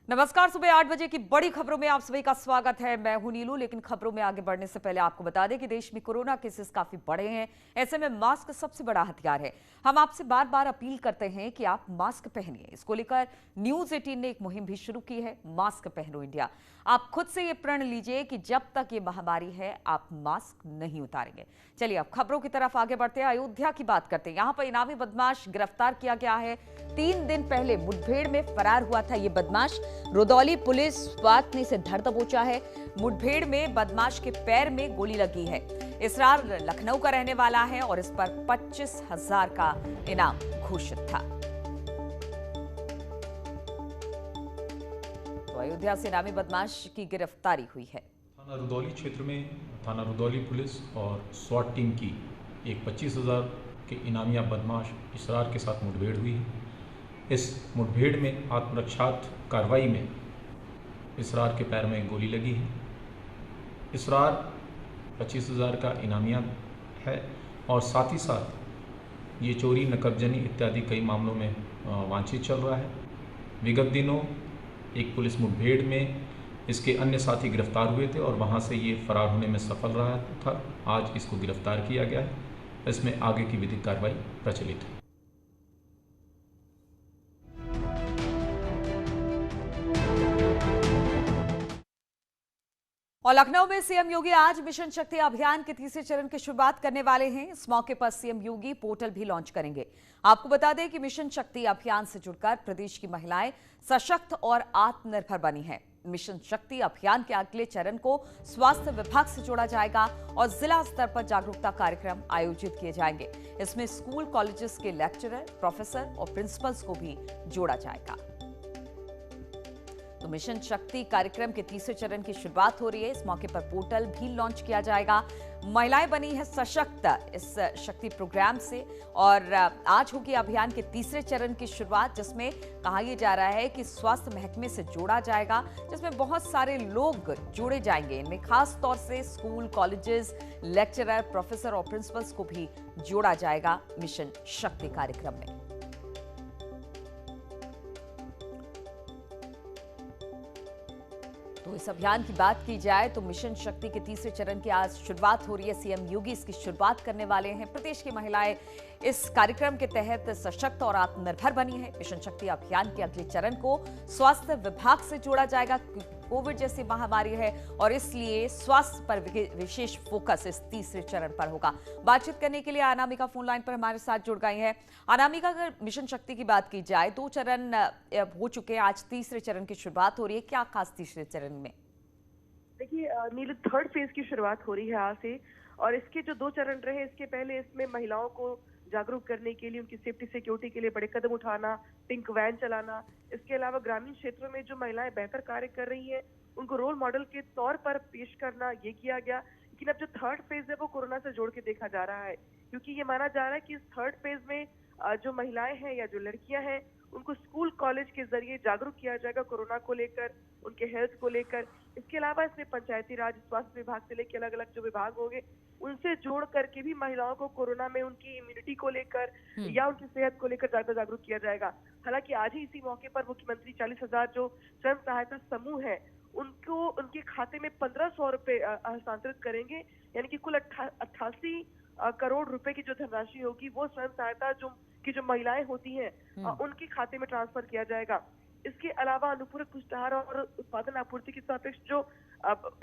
नमस्कार। सुबह 8 बजे की बड़ी खबरों में आप सभी का स्वागत है। मैं हूं नीलू। लेकिन खबरों में आगे बढ़ने से पहले आपको बता दें कि देश में कोरोना केसेस काफी बढ़े हैं। ऐसे में मास्क सबसे बड़ा हथियार है। हम आपसे बार बार अपील करते हैं कि आप मास्क पहनिए। इसको लेकर न्यूज 18 ने एक मुहिम भी शुरू की है, मास्क पहनो इंडिया। आप खुद से ये प्रण लीजिए कि जब तक ये महामारी है आप मास्क नहीं उतारेंगे। चलिए अब खबरों की तरफ आगे बढ़ते हैं। अयोध्या की बात करते हैं। यहाँ पर इनामी बदमाश गिरफ्तार किया गया है। 3 दिन पहले मुठभेड़ में फरार हुआ था ये बदमाश। रुदौली पुलिस स्वात ने इसे धर दबोचा है। मुठभेड़ में बदमाश के पैर में गोली लगी है। इसरार लखनऊ का रहने वाला है और इस पर 25,000 का इनाम घोषित था। तो अयोध्या से इनामी बदमाश की गिरफ्तारी हुई है। थाना रुदौली क्षेत्र में थाना रुदौली पुलिस और स्वाट टीम की एक 25,000 के इनामिया बदमाश इसरार के साथ मुठभेड़ हुई है। इस मुठभेड़ में आत्मरक्षात्मक कार्रवाई में इसरार के पैर में गोली लगी है। इसरार 25,000 का इनामिया है और साथ ही साथ ये चोरी, नकबजनी इत्यादि कई मामलों में वांछित चल रहा है। विगत दिनों एक पुलिस मुठभेड़ में इसके अन्य साथी गिरफ्तार हुए थे और वहां से ये फरार होने में सफल रहा था। आज इसको गिरफ्तार किया गया है। इसमें आगे की विधिक कार्रवाई प्रचलित है। और लखनऊ में सीएम योगी आज मिशन शक्ति अभियान के तीसरे चरण की शुरुआत करने वाले हैं। इस मौके पर सीएम योगी पोर्टल भी लॉन्च करेंगे। आपको बता दें कि मिशन शक्ति अभियान से जुड़कर प्रदेश की महिलाएं सशक्त और आत्मनिर्भर बनी हैं। मिशन शक्ति अभियान के अगले चरण को स्वास्थ्य विभाग से जोड़ा जाएगा और जिला स्तर पर जागरूकता कार्यक्रम आयोजित किए जाएंगे। इसमें स्कूल कॉलेजेस के लेक्चरर, प्रोफेसर और प्रिंसिपल्स को भी जोड़ा जाएगा। तो मिशन शक्ति कार्यक्रम के तीसरे चरण की शुरुआत हो रही है। इस मौके पर पोर्टल भी लॉन्च किया जाएगा। महिलाएं बनी है सशक्त इस शक्ति प्रोग्राम से और आज होगी अभियान के तीसरे चरण की शुरुआत, जिसमें कहा यह जा रहा है कि स्वास्थ्य महकमे से जोड़ा जाएगा, जिसमें बहुत सारे लोग जोड़े जाएंगे। इनमें खास तौर से स्कूल, कॉलेजेस, लेक्चरर, प्रोफेसर और प्रिंसिपल्स को भी जोड़ा जाएगा मिशन शक्ति कार्यक्रम में। तो इस अभियान की बात की जाए तो मिशन शक्ति के तीसरे चरण की आज शुरुआत हो रही है। सीएम योगी इसकी शुरुआत करने वाले हैं। प्रदेश की महिलाएं इस कार्यक्रम के तहत सशक्त और आत्मनिर्भर बनी है। मिशन शक्ति अभियान के अगले चरण को स्वास्थ्य विभाग से जोड़ा जाएगा। कोविड जैसी महामारी है और इसलिए स्वास्थ्य पर विशेष फोकस इस तीसरे चरण पर होगा। बातचीत करने के लिए अनामिका फोन लाइन पर हमारे साथ जुड़ गई हैं। अनामिका, अगर मिशन शक्ति की बात की जाए, 2 चरण हो चुके हैं, आज तीसरे चरण की शुरुआत हो रही है। क्या खास तीसरे चरण में? देखिए नीलू, 3rd फेज की शुरुआत हो रही है आज से और इसके जो 2 चरण रहे, इसके पहले इसमें महिलाओं को जागरूक करने के लिए, उनकी सेफ्टी सिक्योरिटी के लिए बड़े कदम उठाना, पिंक वैन चलाना, इसके अलावा ग्रामीण क्षेत्रों में जो महिलाएं बेहतर कार्य कर रही हैं उनको रोल मॉडल के तौर पर पेश करना, ये किया गया। लेकिन अब जो 3rd फेज है वो कोरोना से जोड़ के देखा जा रहा है, क्योंकि ये माना जा रहा है कि इस 3rd फेज में जो महिलाएं हैं या जो लड़कियां हैं उनको स्कूल कॉलेज के जरिए जागरूक किया जाएगा कोरोना को लेकर, उनके हेल्थ को लेकर। इसके अलावा इसमें पंचायती राज, स्वास्थ्य विभाग से लेकर अलग अलग जो विभाग होंगे उनसे जोड़ करके भी महिलाओं को कोरोना में उनकी इम्यूनिटी को लेकर या उनकी सेहत को लेकर ज्यादा जागरूक किया जाएगा। हालांकि आज ही इसी मौके पर मुख्यमंत्री 40,000 जो स्वयं सहायता समूह है उनको उनके खाते में 1,500 रुपए हस्तांतरित करेंगे। यानी कि कुल 88 करोड़ रुपए की जो धनराशि होगी वो स्वयं सहायता जो महिलाएं होती हैं उनके खाते में ट्रांसफर किया जाएगा। इसके अलावा अनुपूरक पुष्टाहार और उत्पादन आपूर्ति की सापेक्ष जो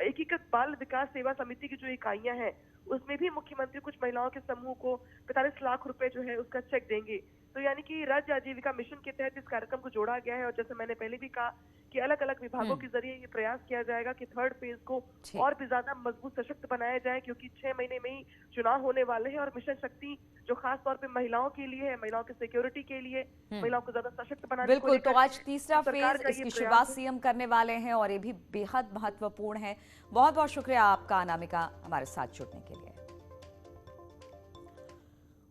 एकीकृत बाल विकास सेवा समिति की जो इकाइयां हैं उसमें भी मुख्यमंत्री कुछ महिलाओं के समूह को 45 लाख रुपए जो है उसका चेक देंगे। तो यानी कि राज्य आजीविका मिशन के तहत इस कार्यक्रम को जोड़ा गया है और जैसे मैंने पहले भी कहा कि अलग अलग विभागों के जरिए ये प्रयास किया जाएगा कि 3rd फेज को और भी ज्यादा मजबूत, सशक्त बनाया जाए, क्योंकि 6 महीने में ही चुनाव होने वाले हैं और मिशन शक्ति जो खास तौर पे महिलाओं के लिए है, महिलाओं की सिक्योरिटी के लिए, महिलाओं को ज्यादा सशक्त बनाने बिल्कुल। तो आज तीसरा फेज, इसकी शुरुआत सीएम करने वाले हैं और ये भी बेहद महत्वपूर्ण है। बहुत बहुत शुक्रिया आपका अनामिका हमारे साथ जुड़ने के लिए।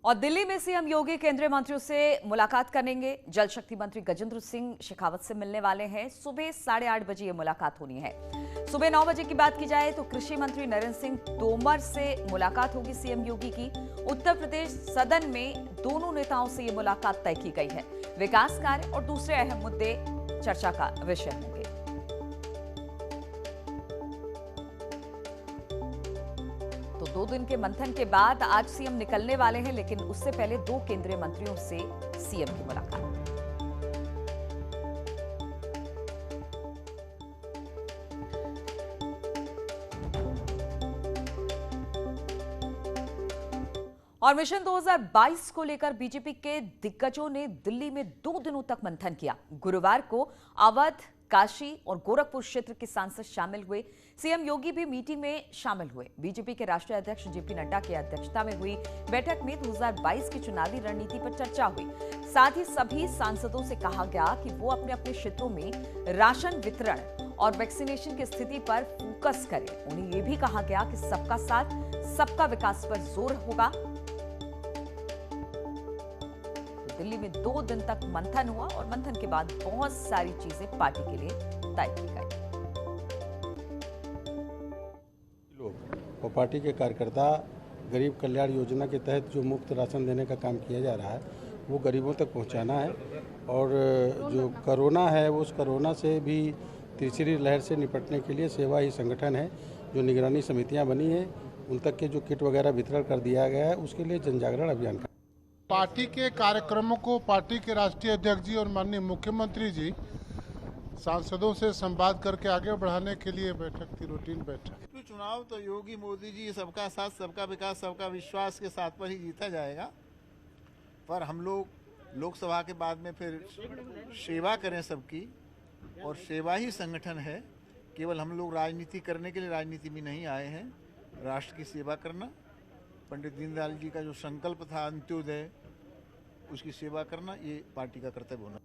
और दिल्ली में सीएम योगी केंद्रीय मंत्रियों से मुलाकात करेंगे। जल शक्ति मंत्री गजेंद्र सिंह शेखावत से मिलने वाले हैं। सुबह 8:30 बजे ये मुलाकात होनी है। सुबह 9 बजे की बात की जाए तो कृषि मंत्री नरेंद्र सिंह तोमर से मुलाकात होगी सीएम योगी की। उत्तर प्रदेश सदन में दोनों नेताओं से ये मुलाकात तय की गई है। विकास कार्य और दूसरे अहम मुद्दे चर्चा का विषय होंगे। 2 दिन के मंथन के बाद आज सीएम निकलने वाले हैं, लेकिन उससे पहले 2 केंद्रीय मंत्रियों से सीएम की मुलाकात। और मिशन 2022 को लेकर बीजेपी के दिग्गजों ने दिल्ली में 2 दिनों तक मंथन किया। गुरुवार को अवध, काशी और गोरखपुर क्षेत्र के सांसद शामिल हुए। सीएम योगी भी मीटिंग में शामिल हुए। बीजेपी के राष्ट्रीय अध्यक्ष जेपी नड्डा की अध्यक्षता में हुई बैठक में 2022 की चुनावी रणनीति पर चर्चा हुई। साथ ही सभी सांसदों से कहा गया कि वो अपने अपने क्षेत्रों में राशन वितरण और वैक्सीनेशन की स्थिति पर फोकस करें। उन्हें ये भी कहा गया कि सबका साथ सबका विकास पर जोर होगा। दिल्ली में 2 दिन तक मंथन हुआ और मंथन के बाद बहुत सारी चीजें पार्टी के लिए तय की गई। और पार्टी के कार्यकर्ता गरीब कल्याण योजना के तहत जो मुफ्त राशन देने का काम किया जा रहा है वो गरीबों तक पहुंचाना है। और जो कोरोना है उस कोरोना से भी तीसरी लहर से निपटने के लिए सेवा ही संगठन है, जो निगरानी समितियां बनी है, उन तक के जो किट वगैरह वितरण कर दिया गया है, उसके लिए जनजागरण अभियान का पार्टी के कार्यक्रमों को पार्टी के राष्ट्रीय अध्यक्ष जी और माननीय मुख्यमंत्री जी सांसदों से संवाद करके आगे बढ़ाने के लिए बैठक थी, रूटीन बैठक। चुनाव तो योगी मोदी जी सबका साथ सबका विकास सबका विश्वास के साथ पर ही जीता जाएगा, पर हम लोग लोकसभा के बाद में फिर सेवा करें सबकी, और सेवा ही संगठन है। केवल हम लोग राजनीति करने के लिए राजनीति में नहीं आए हैं, राष्ट्र की सेवा करना। पंडित दीनदयाल जी का जो संकल्प था अंत्योदय, उसकी सेवा करना, ये पार्टी का कर्तव्य होना।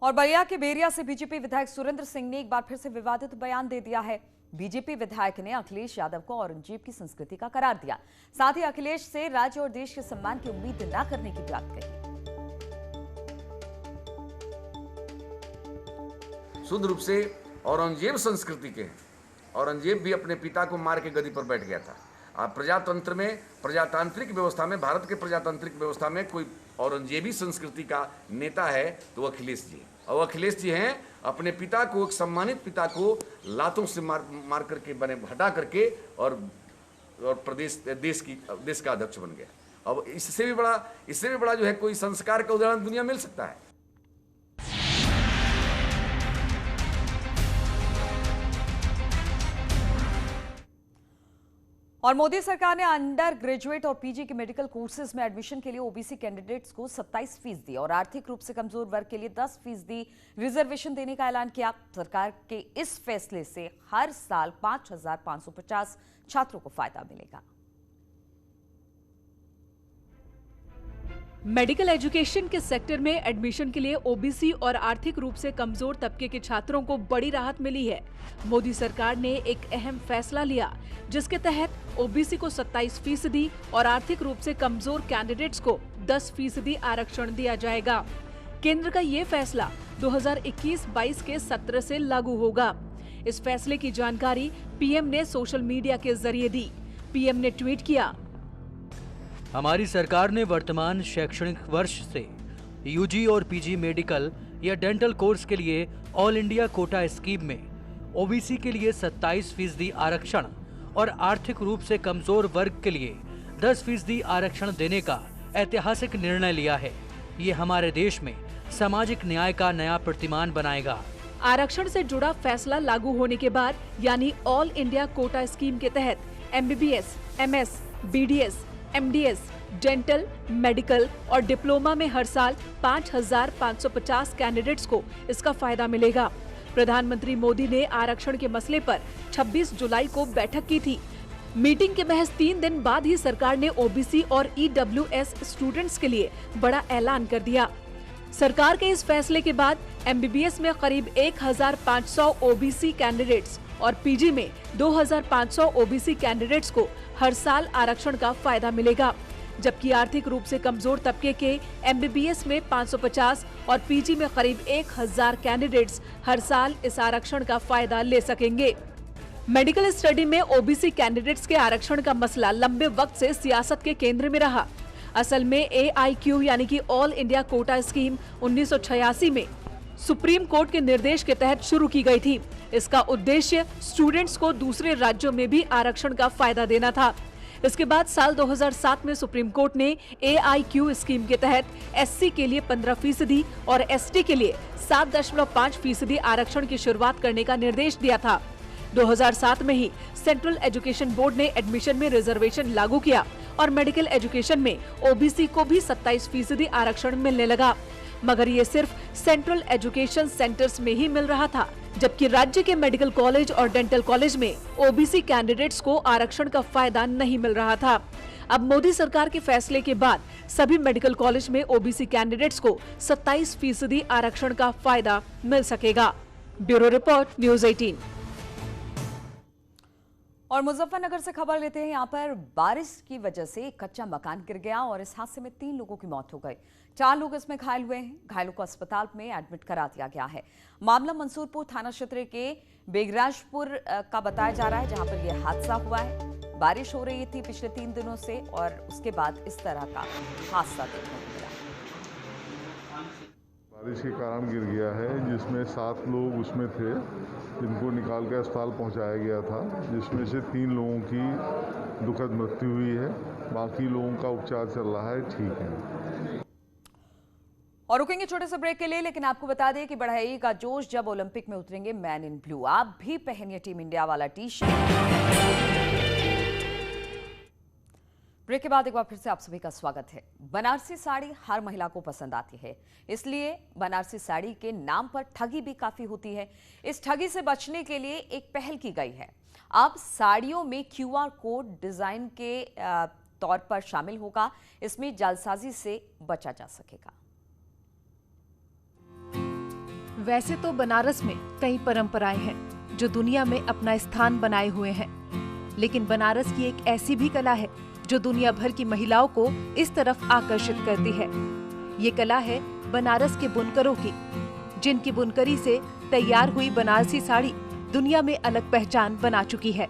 और बलिया के बेरिया से बीजेपी विधायक सुरेंद्र सिंह ने एक बार फिर से विवादित बयान दे दिया है। बीजेपी विधायक ने अखिलेश यादव को औरंगजेब की संस्कृति का करार दिया। साथ ही अखिलेश से राज्य और देश के सम्मान की उम्मीद न करने की बात कही। शुद्ध रूप से औरंगजेब संस्कृति के, औरंगजेब भी अपने पिता को मार के गद्दी पर बैठ गया था। आप प्रजातंत्र में, प्रजातांत्रिक व्यवस्था में, भारत के प्रजातांत्रिक व्यवस्था में कोई औरंगजेबी संस्कृति का नेता है तो वो अखिलेश जी है। और अखिलेश जी हैं अपने पिता को, एक सम्मानित पिता को लातों से मार करके हटा करके और देश का अध्यक्ष बन गया। अब इससे भी बड़ा जो है कोई संस्कार का उदाहरण दुनिया मिल सकता है। और मोदी सरकार ने अंडर ग्रेजुएट और पीजी के मेडिकल कोर्सेज में एडमिशन के लिए ओबीसी कैंडिडेट्स को 27% और आर्थिक रूप से कमजोर वर्ग के लिए 10% रिजर्वेशन देने का ऐलान किया। सरकार के इस फैसले से हर साल 5,550 छात्रों को फायदा मिलेगा। मेडिकल एजुकेशन के सेक्टर में एडमिशन के लिए ओबीसी और आर्थिक रूप से कमजोर तबके के छात्रों को बड़ी राहत मिली है। मोदी सरकार ने एक अहम फैसला लिया, जिसके तहत ओबीसी को 27% और आर्थिक रूप से कमजोर कैंडिडेट्स को 10% आरक्षण दिया जाएगा। केंद्र का ये फैसला 2021-22 के सत्र से लागू होगा। इस फैसले की जानकारी पीएम ने सोशल मीडिया के जरिए दी। पीएम ने ट्वीट किया, हमारी सरकार ने वर्तमान शैक्षणिक वर्ष से यूजी और पीजी मेडिकल या डेंटल कोर्स के लिए ऑल इंडिया कोटा स्कीम में ओबीसी के लिए 27% आरक्षण और आर्थिक रूप से कमजोर वर्ग के लिए 10% आरक्षण देने का ऐतिहासिक निर्णय लिया है। ये हमारे देश में सामाजिक न्याय का नया प्रतिमान बनाएगा। आरक्षण से जुड़ा फैसला लागू होने के बाद यानी ऑल इंडिया कोटा स्कीम के तहत MBBS, MS, BDS, MDS, dental, medical और डिप्लोमा में हर साल 5,550 कैंडिडेट्स को इसका फायदा मिलेगा। प्रधानमंत्री मोदी ने आरक्षण के मसले पर 26 जुलाई को बैठक की थी। मीटिंग के महज 3 दिन बाद ही सरकार ने ओबीसी और ईडब्ल्यूएस स्टूडेंट्स के लिए बड़ा ऐलान कर दिया। सरकार के इस फैसले के बाद एमबीबीएस में करीब 1,500 ओबीसी कैंडिडेट्स और पीजी में 2,500 ओबीसी कैंडिडेट्स को हर साल आरक्षण का फायदा मिलेगा, जबकि आर्थिक रूप से कमजोर तबके के एमबीबीएस में 550 और पीजी में करीब 1,000 कैंडिडेट्स हर साल इस आरक्षण का फायदा ले सकेंगे। मेडिकल स्टडी में ओबीसी कैंडिडेट्स के आरक्षण का मसला लंबे वक्त से सियासत के केंद्र में रहा। असल में AIQ यानी कि ऑल इंडिया कोटा स्कीम 1986 में सुप्रीम कोर्ट के निर्देश के तहत शुरू की गई थी। इसका उद्देश्य स्टूडेंट्स को दूसरे राज्यों में भी आरक्षण का फायदा देना था। इसके बाद साल 2007 में सुप्रीम कोर्ट ने AIQ स्कीम के तहत SC के लिए 15% और ST के लिए 7.5% आरक्षण की शुरुआत करने का निर्देश दिया था। 2007 में ही सेंट्रल एजुकेशन बोर्ड ने एडमिशन में रिजर्वेशन लागू किया और मेडिकल एजुकेशन में OBC को भी 27% आरक्षण मिलने लगा, मगर ये सिर्फ सेंट्रल एजुकेशन सेंटर्स में ही मिल रहा था, जबकि राज्य के मेडिकल कॉलेज और डेंटल कॉलेज में OBC कैंडिडेट्स को आरक्षण का फायदा नहीं मिल रहा था। अब मोदी सरकार के फैसले के बाद सभी मेडिकल कॉलेज में OBC कैंडिडेट्स को 27% आरक्षण का फायदा मिल सकेगा। Bureau report, news 18। और मुजफ्फरनगर से खबर लेते हैं। यहाँ पर बारिश की वजह से एक कच्चा मकान गिर गया और इस हादसे में 3 लोगों की मौत हो गई। 4 लोग इसमें घायल हुए हैं। घायलों को अस्पताल में एडमिट करा दिया गया है। मामला मंसूरपुर थाना क्षेत्र के बेगराजपुर का बताया जा रहा है, जहां पर यह हादसा हुआ है। बारिश हो रही थी पिछले 3 दिनों से और उसके बाद इस तरह का हादसा देखने को मिला। बारिश के कारण गिर गया है, जिसमें 7 लोग उसमें थे, जिनको निकाल कर अस्पताल पहुंचाया गया था, जिसमें से 3 लोगों की दुखद मृत्यु हुई है। बाकी लोगों का उपचार चल रहा है, ठीक है। और रुकेंगे छोटे से ब्रेक के लिए, लेकिन आपको बता दें कि बढ़ाइएगा जोश जब ओलंपिक में उतरेंगे मैन इन ब्लू। आप भी पहनिए टीम इंडिया वाला टी-शर्ट। ब्रेक के बाद एक बार फिर से आप सभी का स्वागत है। बनारसी साड़ी हर महिला को पसंद आती है, इसलिए बनारसी साड़ी के नाम पर ठगी भी काफी होती है। इस ठगी से बचने के लिए एक पहल की गई है। अब साड़ियों में QR कोड डिजाइन के तौर पर शामिल होगा। इसमें जालसाजी से बचा जा सकेगा। वैसे तो बनारस में कई परंपराएं हैं जो दुनिया में अपना स्थान बनाए हुए हैं, लेकिन बनारस की एक ऐसी भी कला है जो दुनिया भर की महिलाओं को इस तरफ आकर्षित करती है। ये कला है बनारस के बुनकरों की, जिनकी बुनकरी से तैयार हुई बनारसी साड़ी दुनिया में अलग पहचान बना चुकी है।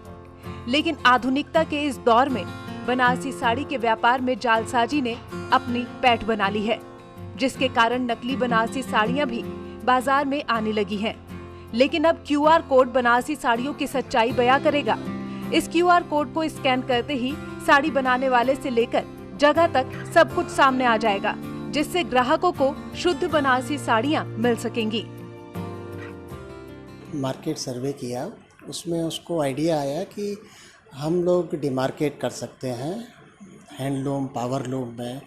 लेकिन आधुनिकता के इस दौर में बनारसी साड़ी के व्यापार में जालसाजी ने अपनी पैठ बना ली है, जिसके कारण नकली बनारसी साड़ियां भी बाजार में आने लगी हैं। लेकिन अब QR कोड बनारसी साड़ियों की सच्चाई बयां करेगा। इस QR कोड को स्कैन करते ही साड़ी बनाने वाले से लेकर जगह तक सब कुछ सामने आ जाएगा, जिससे ग्राहकों को शुद्ध बनारसी साड़ियां मिल सकेंगी। मार्केट सर्वे किया, उसमें उसको आइडिया आया कि हम लोग डिमार्केट कर सकते हैं हैंडलूम, पावरलूम में,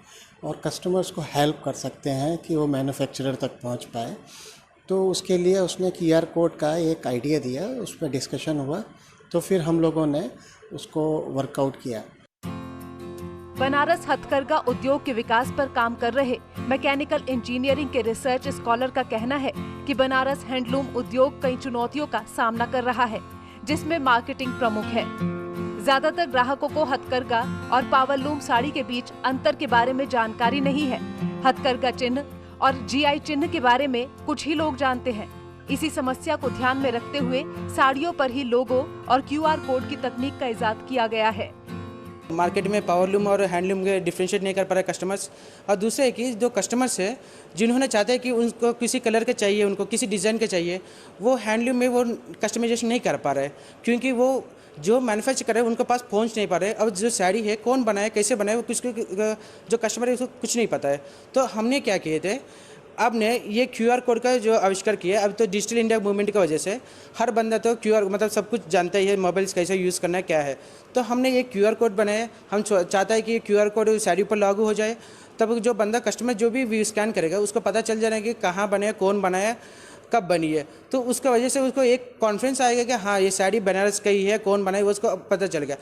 और कस्टमर्स को हेल्प कर सकते हैं कि वो मैन्युफैक्चरर तक पहुंच पाए। तो उसके लिए उसने QR कोड का एक आइडिया दिया, उस पर डिस्कशन हुआ, तो फिर हम लोगों ने उसको वर्कआउट किया। बनारस हथकरघा उद्योग के विकास पर काम कर रहे मैकेनिकल इंजीनियरिंग के रिसर्च स्कॉलर का कहना है कि बनारस हैंडलूम उद्योग कई चुनौतियों का सामना कर रहा है, जिसमें मार्केटिंग प्रमुख है। ज्यादातर ग्राहकों को हथकरघा और पावरलूम साड़ी के बीच अंतर के बारे में जानकारी नहीं है। हथकरघा चिन्ह और GI चिन्ह के बारे में कुछ ही लोग जानते हैं। इसी समस्या को ध्यान में रखते हुए साड़ियों पर ही लोगो और QR कोड की तकनीक का इजाद किया गया है। मार्केट में पावरलूम और हैंडलूम के डिफ्रेंशिएट नहीं कर पा रहे कस्टमर्स, और दूसरे कि जो कस्टमर्स है जिन्होंने चाहते हैं कि उनको किसी कलर के चाहिए, उनको किसी डिज़ाइन के चाहिए, वो हैंडलूम में वो कस्टमाइजेशन नहीं कर पा रहे, क्योंकि वो जो मैन्युफैक्चर कर रहे हैं उनके पास पहुंच नहीं पा रहे। अब जो साड़ी है कौन बनाए, कैसे बनाए, वो किसको, जो कस्टमर है उसको कुछ नहीं पता है। तो हमने क्या किए थे, अब ने ये QR कोड का जो आविष्कार किया। अब तो डिजिटल इंडिया मूवमेंट की वजह से हर बंदा तो QR मतलब सब कुछ जानता ही है, मोबाइल्स कैसे यूज़ करना है क्या है। तो हमने ये QR कोड बनाया। हम चाहता है कि ये QR कोड साड़ी पर लागू हो जाए, तब जो बंदा कस्टमर जो भी स्कैन करेगा उसको पता चल जाएगा कि कहाँ बने, कौन बनाया, कब बनी है। तो उसका वजह से उसको एक कॉन्फिडेंस आएगा कि हाँ ये साड़ी बनारस का ही है, कौन बनाई वो उसको पता चल गया।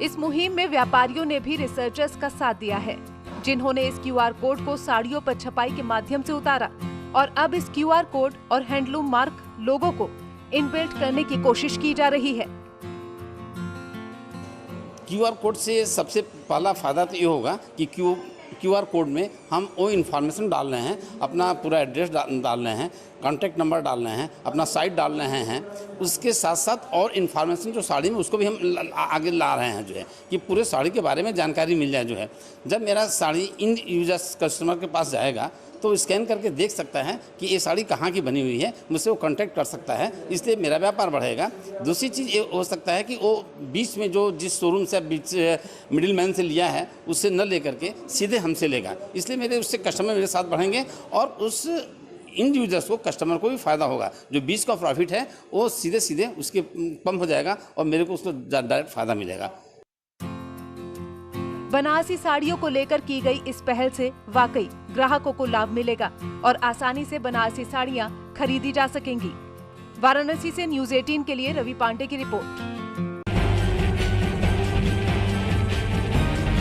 इस मुहिम में व्यापारियों ने भी रिसर्चर्स का साथ दिया है, जिन्होंने इस QR कोड को साड़ियों पर छपाई के माध्यम से उतारा और अब इस QR कोड और हैंडलूम मार्क लोगो को इनबिल्ट करने की कोशिश की जा रही है। QR कोड से सबसे पहला फायदा तो ये होगा कि QR कोड में हम वो इन्फॉर्मेशन डाल रहे हैं, अपना पूरा एड्रेस डाल रहे हैं, कॉन्टैक्ट नंबर डाल रहे हैं, अपना साइट डाल रहे हैं, उसके साथ साथ और इन्फॉर्मेशन जो साड़ी में उसको भी हम आगे ला रहे हैं जो है कि पूरे साड़ी के बारे में जानकारी मिल जाए जो है। जब मेरा साड़ी इन यूजर्स कस्टमर के पास जाएगा तो स्कैन करके देख सकता है कि ये साड़ी कहाँ की बनी हुई है, मुझसे वो कांटेक्ट कर सकता है, इसलिए मेरा व्यापार बढ़ेगा। दूसरी चीज़ ये हो सकता है कि वो बीच में जो जिस शोरूम से बीच मिडिल मैन से लिया है उससे न लेकर के सीधे हमसे लेगा, इसलिए मेरे उससे कस्टमर मेरे साथ बढ़ेंगे और उस इन यूजर्स को कस्टमर को भी फ़ायदा होगा। जो बीच का प्रॉफिट है वो सीधे सीधे उसके पंप हो जाएगा और मेरे को उसको डायरेक्ट फ़ायदा मिलेगा। बनारसी साड़ियों को लेकर की गई इस पहल से वाकई ग्राहकों को लाभ मिलेगा और आसानी से बनारसी साड़ियां खरीदी जा सकेंगी। वाराणसी से न्यूज़ 18 के लिए रवि पांडे की रिपोर्ट।